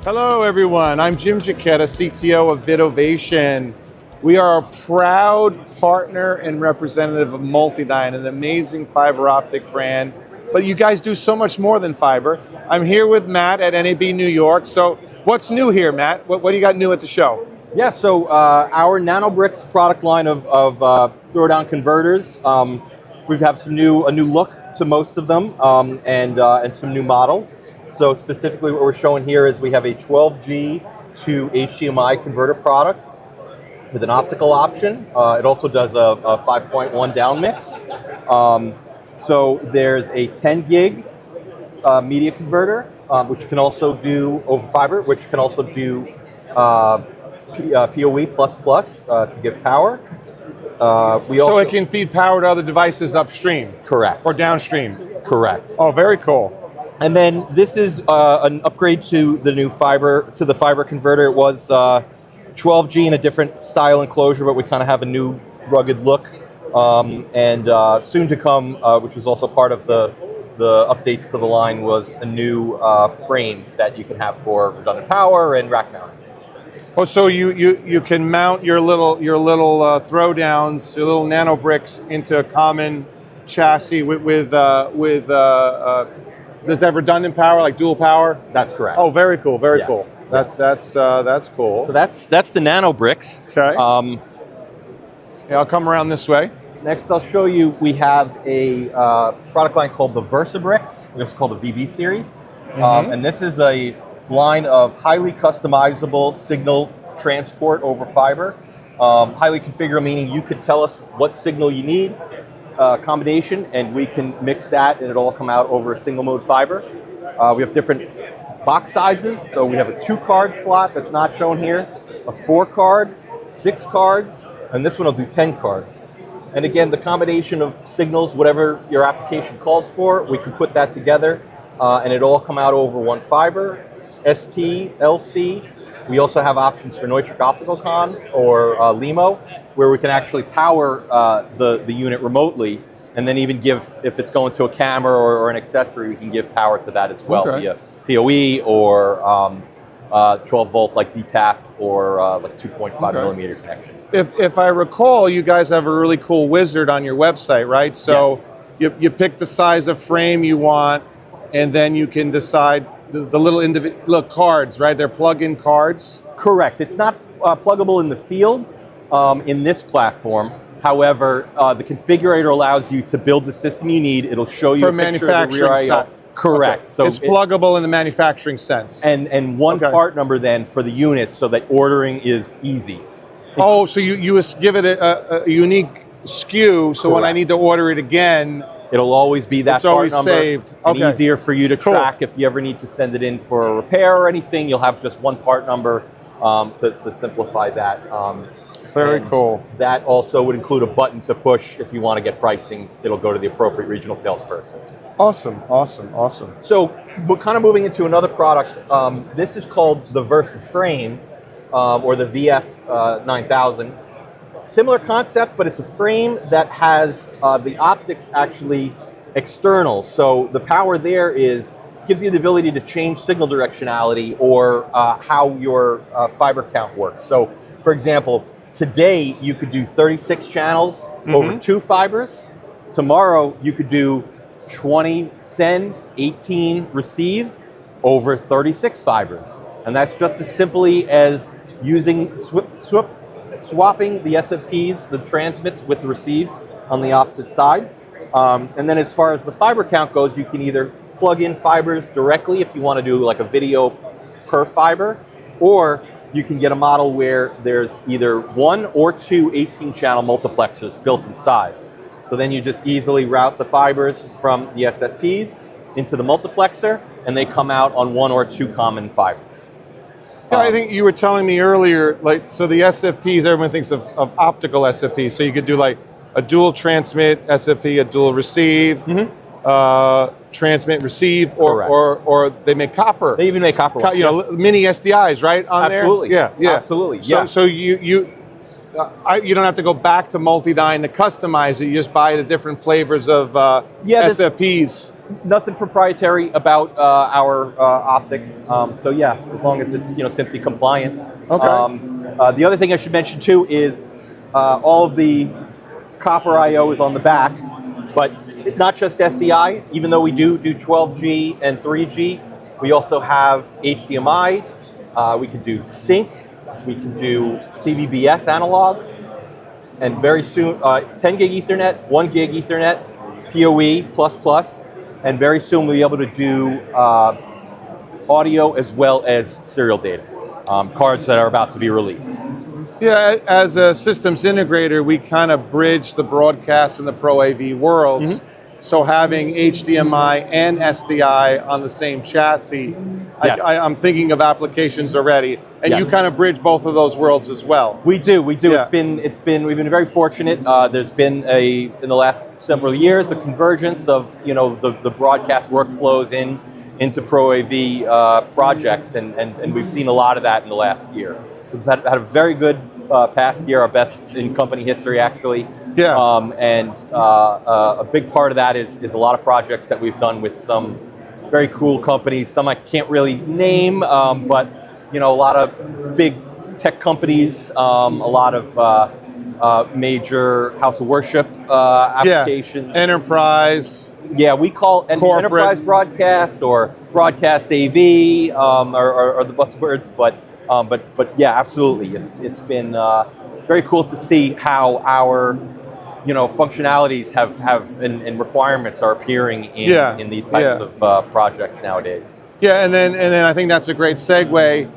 Hello everyone, I'm Jim Giacchetta, CTO of VidOvation. We are a proud partner and representative of MultiDyne, an amazing fiber optic brand. But you guys do so much more than fiber. I'm here with Matt at NAB New York. So what's new here, Matt? What do you got new at the show? Yeah, so our NanoBricks product line of throwdown converters, we have a new look to most of them, and some new models. So specifically what we're showing here is we have a 12G to HDMI converter product with an optical option. It also does a 5.1 down mix. So there's a 10 gig media converter, which can also do over fiber, which can also do PoE++ to give power. So it can feed power to other devices upstream? Correct. Or downstream? Correct. Oh, very cool. And then this is an upgrade to the new fiber converter. It was 12G in a different style enclosure, but we kind of have a new rugged look. And soon to come, which was also part of the updates to the line, was a new frame that you can have for redundant power and rack mounts. Oh, so you can mount your little throwdowns, your little NanoBricks into a common chassis with does that have redundant power, like dual power? That's correct. Oh, very cool, very Yes. cool. That's cool. So that's the NanoBricks. Okay. Yeah, I'll come around this way. Next, I'll show you, we have a product line called the VersaBricks. It's called the VB series. And this is a line of highly customizable signal transport over fiber. Highly configurable, meaning you could tell us what signal you need, combination, and we can mix that and it'll all come out over a single mode fiber. We have different box sizes. So we have a 2-card slot that's not shown here, a 4-card, 6 cards, and this one will do 10 cards. And again, the combination of signals, whatever your application calls for, we can put that together and it'll all come out over one fiber, ST, LC. We also have options for Neutrik Optical Con or LEMO, where we can actually power the unit remotely, and then even give, if it's going to a camera or an accessory, we can give power to that as well via PoE or 12 volt like DTAP or like 2.5 millimeter connection. If I recall, you guys have a really cool wizard on your website, right? So yes. you pick the size of frame you want, and then you can decide the little individual cards, right? They're plug-in cards. Correct. It's not pluggable in the field in this platform. However, the configurator allows you to build the system you need. It'll show you for a picture manufacturing of the rear I/O. Correct. Okay. So it's pluggable in the manufacturing sense. And one part number then for the units, so that ordering is easy. Oh, so you give it a unique SKU, so when I need to order it again, it'll always be that part number. Saved. And easier for you to track if you ever need to send it in for a repair or anything. You'll have just one part number to simplify that. Very cool. That also would include a button to push if you want to get pricing. It'll go to the appropriate regional salesperson. Awesome, awesome, awesome. So we're kind of moving into another product. This is called the VersaFrame or the VF 9000. Similar concept, but it's a frame that has the optics actually external. So the power there gives you the ability to change signal directionality or how your fiber count works. So for example, today you could do 36 channels over 2 fibers. Tomorrow you could do 20 send, 18 receive over 36 fibers. And that's just as simply as using swapping the SFPs, the transmits, with the receives on the opposite side. And then as far as the fiber count goes, you can either plug in fibers directly if you want to do like a video per fiber, or you can get a model where there's either 1 or 2 18-channel multiplexers built inside. So then you just easily route the fibers from the SFPs into the multiplexer, and they come out on 1 or 2 common fibers. Yeah, I think you were telling me earlier, like, so the SFPs, everyone thinks of optical SFPs. So you could do like a dual transmit SFP, a dual receive, transmit, receive, or they make copper. They even make copper. Mini SDIs, right? On absolutely. There? Yeah. Absolutely. So, yeah. so you you don't have to go back to MultiDyne to customize it. You just buy the different flavors of SFPs. Nothing proprietary about our optics. So yeah, as long as it's SMPTE compliant. Okay. The other thing I should mention too is all of the copper I/O is on the back, but not just SDI. Even though we do 12G and 3G, we also have HDMI. We can do sync. We can do CVBS analog, and very soon 10 gig Ethernet, 1 gig Ethernet, PoE++, and very soon we'll be able to do audio as well as serial data, cards that are about to be released. Yeah, as a systems integrator, we kind of bridge the broadcast and the Pro AV worlds. Mm-hmm. So having HDMI and SDI on the same chassis, yes. I'm thinking of applications already, and yes. you kind of bridge both of those worlds as well. We do. Yeah. We've been very fortunate. There's been in the last several years a convergence of the broadcast workflows into Pro AV projects, and we've seen a lot of that in the last year. We've had a very good past year, our best in company history, actually. Yeah. And a big part of that is a lot of projects that we've done with some very cool companies. Some I can't really name, but a lot of big tech companies, a lot of major house of worship applications. Yeah. Enterprise. Yeah, we call enterprise broadcast or broadcast AV are the buzzwords, but yeah, absolutely. It's been very cool to see how our functionalities have and requirements are appearing in these types of projects nowadays. Yeah, and then I think that's a great segue.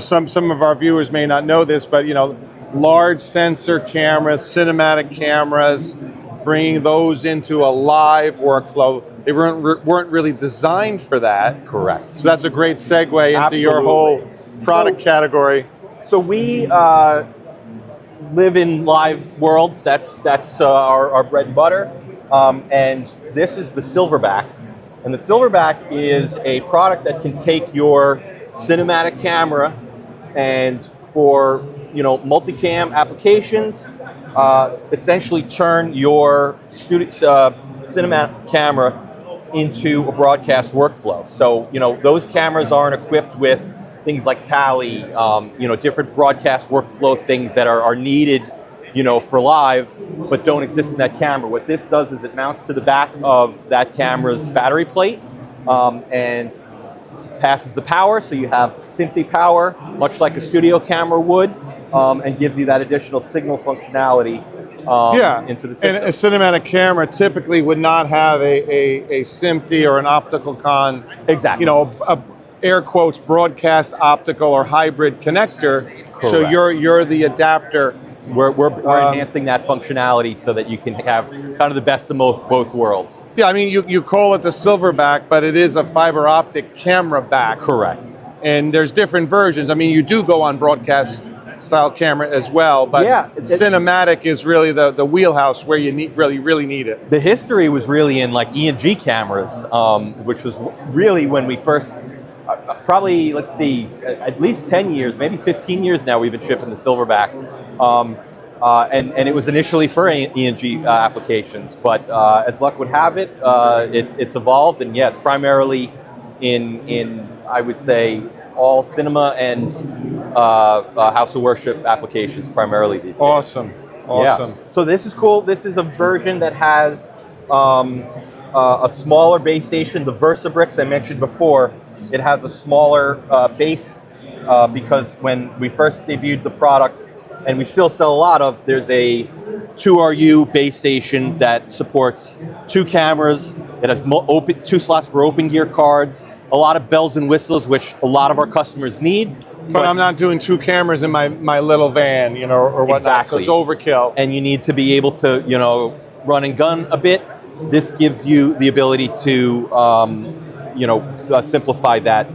Some of our viewers may not know this, but large sensor cameras, cinematic cameras, bringing those into a live workflow. They weren't really designed for that. Correct. So that's a great segue into Absolutely. your whole product category. So we live in live worlds. That's our bread and butter. And this is the Silverback. And the Silverback is a product that can take your cinematic camera and for multicam applications, essentially turn your cinematic camera into a broadcast workflow. So those cameras aren't equipped with things like tally, different broadcast workflow things that are needed, for live, but don't exist in that camera. What this does is it mounts to the back of that camera's battery plate and passes the power, so you have SMPTE power, much like a studio camera would, and gives you that additional signal functionality into the system. And a cinematic camera typically would not have a SMPTE or an optical con. Exactly. A air quotes broadcast optical or hybrid connector. Correct. So you're the adapter. We're enhancing that functionality so that you can have kind of the best of both worlds. Yeah, I mean you call it the Silverback, but it is a fiber optic camera back. Correct. And there's different versions. I mean, you do go on broadcast style camera as well, but cinematic is really the wheelhouse where you really need it. The history was really in like E&G cameras, which was really when we first, probably, let's see, at least 10 years, maybe 15 years now we've been shipping the Silverback. And it was initially for E&G applications, but as luck would have it, it's evolved, and it's primarily in I would say all cinema and house of worship applications primarily these days. Awesome. Yeah. So this is cool. This is a version that has a smaller base station. The VersaBricks I mentioned before, it has a smaller base because when we first debuted the product, and we still sell a lot of, there's a 2RU base station that supports 2 cameras. It has 2 slots for open gear cards, a lot of bells and whistles, which a lot of our customers need. But I'm not doing 2 cameras in my little van, or whatnot. Exactly. So it's overkill. And you need to be able to, run and gun a bit. This gives you the ability to, simplify that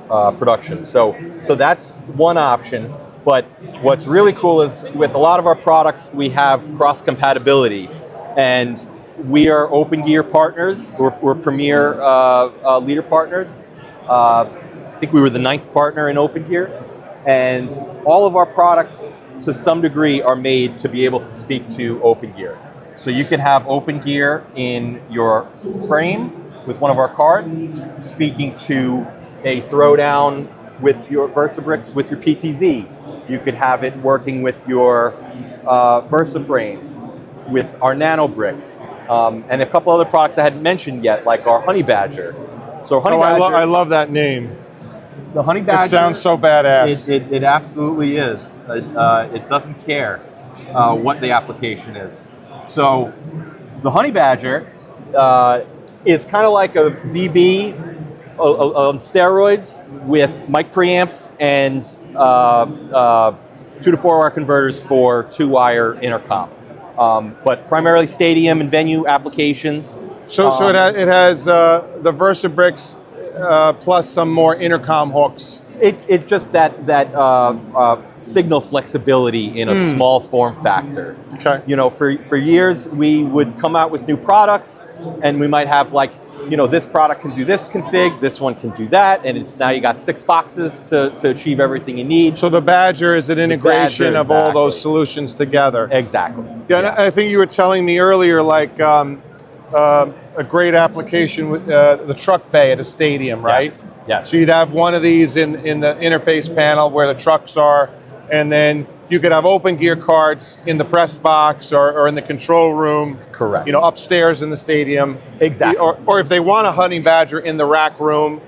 production. So that's one option. But what's really cool is with a lot of our products, we have cross-compatibility. And we are Open Gear partners. We're premier leader partners. I think we were the 9th partner in Open Gear. And all of our products, to some degree, are made to be able to speak to open gear. So you can have open gear in your frame with one of our cards, speaking to a throwdown with your VersaBricks with your PTZ. You could have it working with your VersaFrame, with our Nano Bricks, and a couple other products I hadn't mentioned yet, like our Honey Badger. So Honey Badger, I love that name. the Honey Badger. It sounds so badass. It absolutely is. It doesn't care what the application is. So the Honey Badger is kind of like a VB on steroids with mic preamps and 2 to 4 wire converters for 2-wire intercom. But primarily stadium and venue applications. So it has the VersaBricks plus some more intercom hooks. It just that signal flexibility in a small form factor. Okay. You know, for years we would come out with new products, and we might have like, you know, this product can do this config, this one can do that, and it's now you got 6 boxes to achieve everything you need. So the Badger is an integration Badger, of all those solutions together. Exactly. Yeah, and I think you were telling me earlier, like a great application with the truck bay at a stadium, right? Yes. So you'd have one of these in the interface panel where the trucks are, and then you could have open gear cards in the press box or in the control room. Correct. You know, upstairs in the stadium. Exactly. Or if they want a Honey Badger in the rack room,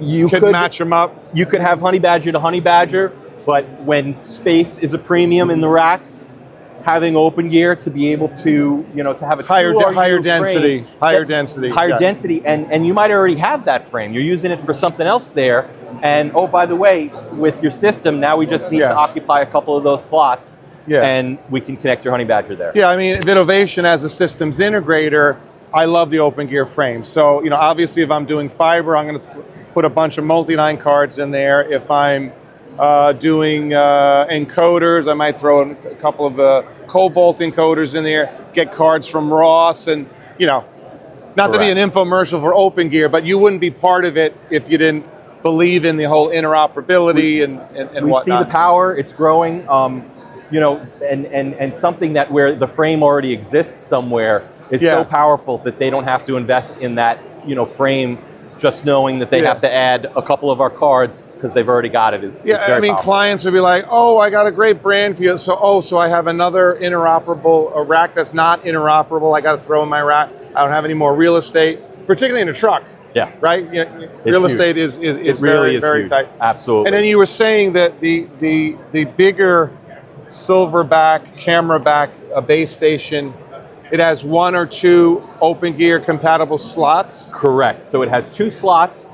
you could match them up. You could have Honey Badger to Honey Badger, but when space is a premium in the rack, having open gear to be able to, you know, to have a higher density, higher density, and you might already have that frame. You're using it for something else there, and oh, by the way, with your system, now we just need to occupy a couple of those slots, and we can connect your Honey Badger there. Yeah, I mean, VidOvation as a systems integrator, I love the open gear frame. So, you know, obviously if I'm doing fiber, I'm going to put a bunch of MultiDyne cards in there. If I'm doing encoders, I might throw in a couple of Cobalt encoders in there, get cards from Ross, and, you know, not to be an infomercial for open gear, but you wouldn't be part of it if you didn't believe in the whole interoperability and we whatnot. See the power, it's growing, you know, and something that where the frame already exists somewhere is so powerful that they don't have to invest in that, you know, frame. Just knowing that they have to add a couple of our cards because they've already got it is very I mean, powerful. Clients would be like, oh, I got a great brand for you. So I have another a rack that's not interoperable. I got to throw in my rack. I don't have any more real estate, particularly in a truck. Yeah. Right? You know, real estate is really very huge. tight. Absolutely. And then you were saying that the bigger silverback, camera back base station, it has 1 or 2 open gear compatible slots? Correct. So it has 2 slots,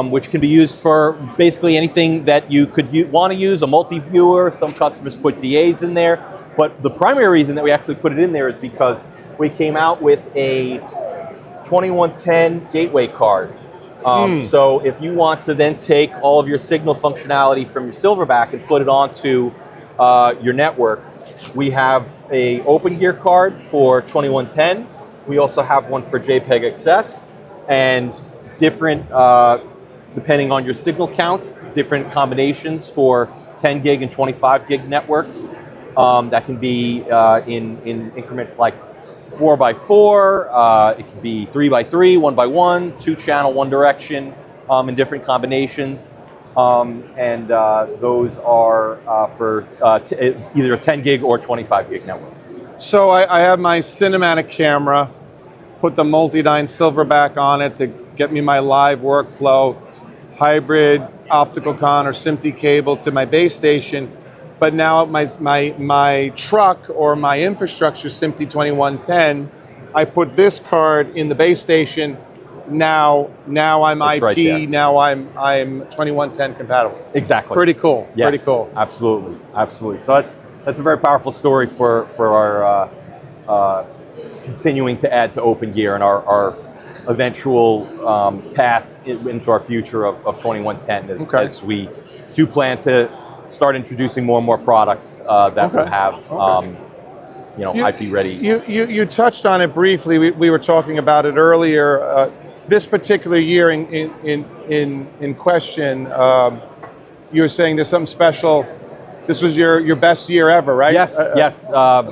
which can be used for basically anything that you could want to use, a multi-viewer. Some customers put DAs in there. But the primary reason that we actually put it in there is because we came out with a 2110 gateway card. So if you want to then take all of your signal functionality from your silverback and put it onto your network, we have a open gear card for 2110. We also have one for JPEG XS, and different, depending on your signal counts, different combinations for 10 gig and 25 gig networks. That can be in increments like 4x4. It can be 3x3, 1x1, 2-channel, 1 direction, in different combinations. And those are for either a 10 gig or 25 gig network. So I have my cinematic camera, put the MultiDyne Silverback on it to get me my live workflow, hybrid optical con or SMPTE cable to my base station. But now my truck or my infrastructure, SMPTE 2110, I put this card in the base station. Now I'm It's IP. Right, now I'm 2110 compatible. Exactly. Pretty cool. Yes, Pretty cool. Absolutely. So that's a very powerful story for our continuing to add to open gear and our eventual path into our future of 2110 as we do plan to start introducing more and more products that will have you know, IP ready. You touched on it briefly. We were talking about it earlier. This particular year in question, you were saying there's something special. This was your best year ever, right? Yes, yes.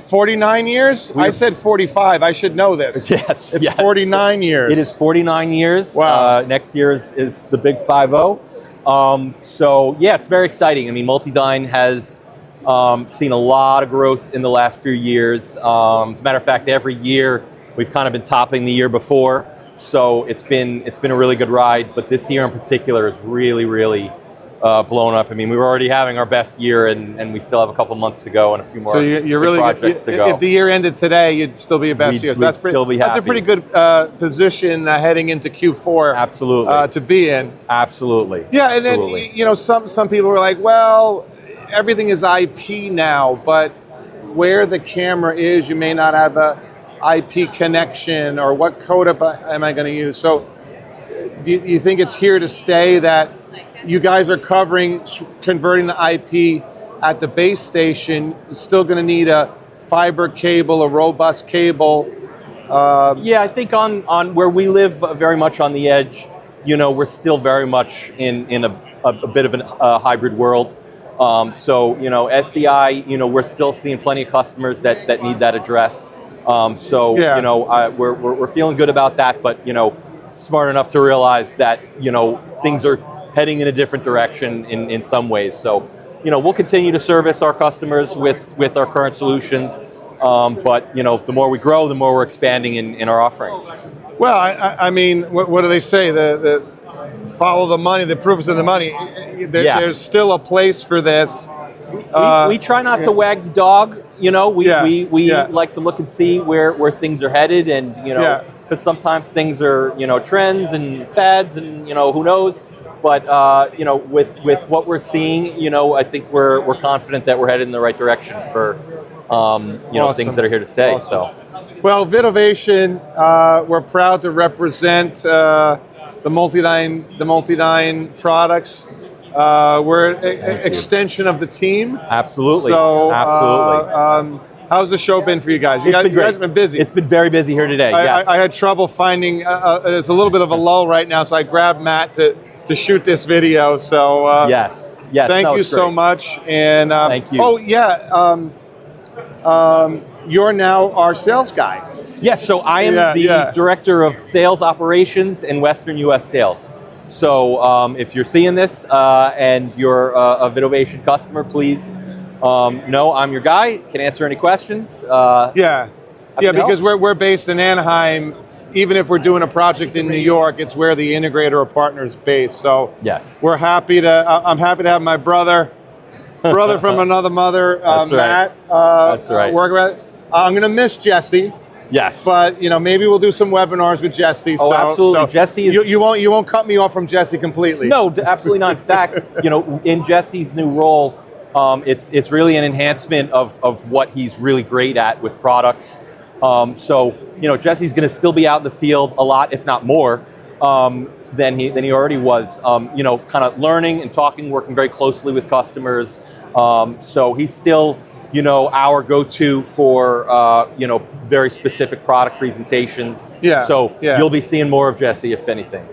49 years? I said 45. I should know this. Yes, it's yes. 49 years. It is 49 years. Wow. Next year is the big 5-0. So yeah, it's very exciting. I mean, MultiDyne has seen a lot of growth in the last few years. As a matter of fact, every year we've kind of been topping the year before. So it's been a really good ride. But this year in particular is really, really blown up. I mean, we were already having our best year, and we still have a couple months to go and a few more projects to go. If the year ended today, you'd still be your best year. So that's a pretty good position heading into Q4. Absolutely. To be in. Absolutely. Yeah, and Absolutely. then some people were like, well, everything is IP now, but where the camera is, you may not have a IP connection, or what code am I going to use? So do you think it's here to stay that you guys are converting the IP at the base station? You're still going to need a fiber cable, a robust cable. Yeah, I think on where we live, very much on the edge, we're still very much in a bit of a hybrid world. So, SDI, we're still seeing plenty of customers that need that addressed. We're feeling good about that, but, smart enough to realize that, things are heading in a different direction in some ways. So, we'll continue to service our customers with our current solutions. But, the more we grow, the more we're expanding in our offerings. Well, I mean, what do they say? The follow the money, the proof is in the money. There's still a place for this. We try not to wag the dog, we like to look and see where things are headed, and because sometimes things are trends and fads, and who knows. But with what we're seeing, I think we're confident that we're headed in the right direction for Awesome. things that are here to stay. Awesome. So, well, VidOvation, we're proud to represent the MultiDyne products. We're an extension of the team. Absolutely. So, absolutely. How's the show been for you guys? You guys have been busy. It's been very busy here today. Yes. I had trouble finding. There's a little bit of a lull right now, so I grabbed Matt to shoot this video. So yes. Thank you so much. And thank you. Oh yeah, you're now our sales guy. Yes. So I am the director of sales operations in Western U.S. sales. So if you're seeing this and you're a VidOvation customer, please know I'm your guy. Can answer any questions. Because we're based in Anaheim. Even if we're doing a project in New York, it's where the integrator or partner is based. So yes, we're happy to. I'm happy to have my brother from another mother, Matt. That's right. Work with. I'm going to miss Jesse. Yes, but maybe we'll do some webinars with Jesse. Oh, absolutely. So Jesse is, you won't cut me off from Jesse completely. No, absolutely not. In fact, in Jesse's new role, it's really an enhancement of what he's really great at with products. So Jesse's going to still be out in the field a lot, if not more, than he already was. Kind of learning and talking, working very closely with customers. So he's still our go-to for very specific product presentations. You'll be seeing more of Jesse, if anything.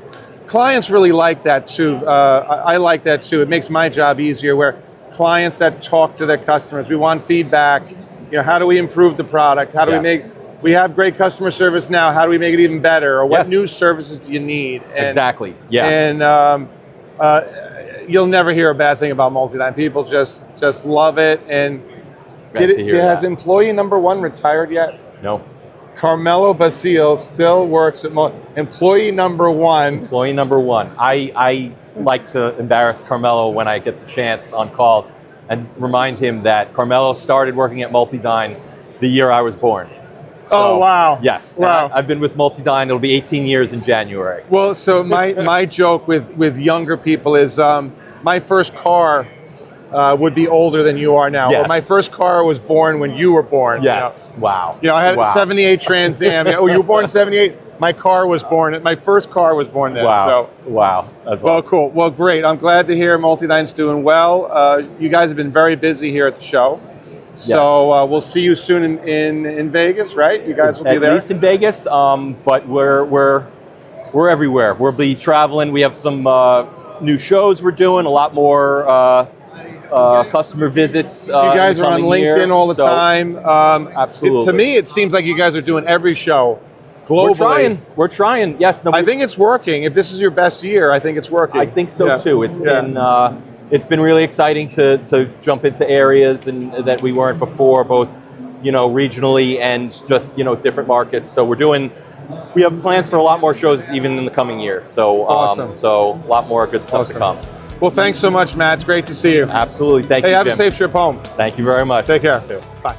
Clients really like that too. I like that too. It makes my job easier. Where clients that talk to their customers, we want feedback. How do we improve the product? How do we make? We have great customer service now. How do we make it even better? Or what new services do you need? And, exactly. Yeah. And you'll never hear a bad thing about MultiDyne. People just love it. And has employee number 1 retired yet? No. Carmelo Basile still works at employee number 1. Employee number 1. I like to embarrass Carmelo when I get the chance on calls and remind him that Carmelo started working at MultiDyne the year I was born. So, oh, wow. Yes. Wow. I've been with MultiDyne. It'll be 18 years in January. Well, so my joke with younger people is my first car would be older than you are now. Yes. Or my first car was born when you were born. Yes. Wow. I had a 78 Trans Am. Oh, you were born in 78? My car was born. My first car was born then. Wow. So, wow. That's well, awesome. Cool. Well, great. I'm glad to hear MultiDyne's doing well. You guys have been very busy here at the show. So we'll see you soon in Vegas, right? You guys will be there. At least in Vegas, but we're everywhere. We'll be traveling. We have some new shows we're doing, a lot more customer visits. You guys are on LinkedIn all the time. Absolutely. To me, it seems like you guys are doing every show globally. We're trying. Yes. No, I think it's working. If this is your best year, I think it's working. I think so too. It's been really exciting to jump into areas that we weren't before, both regionally and just different markets. So we have plans for a lot more shows even in the coming year. So awesome. So a lot more good stuff to come. Well, thanks so much, Matt. It's great to see you. Absolutely. Thank you, Hey, have Jim. a safe trip home. Thank you very much. Take care. Bye.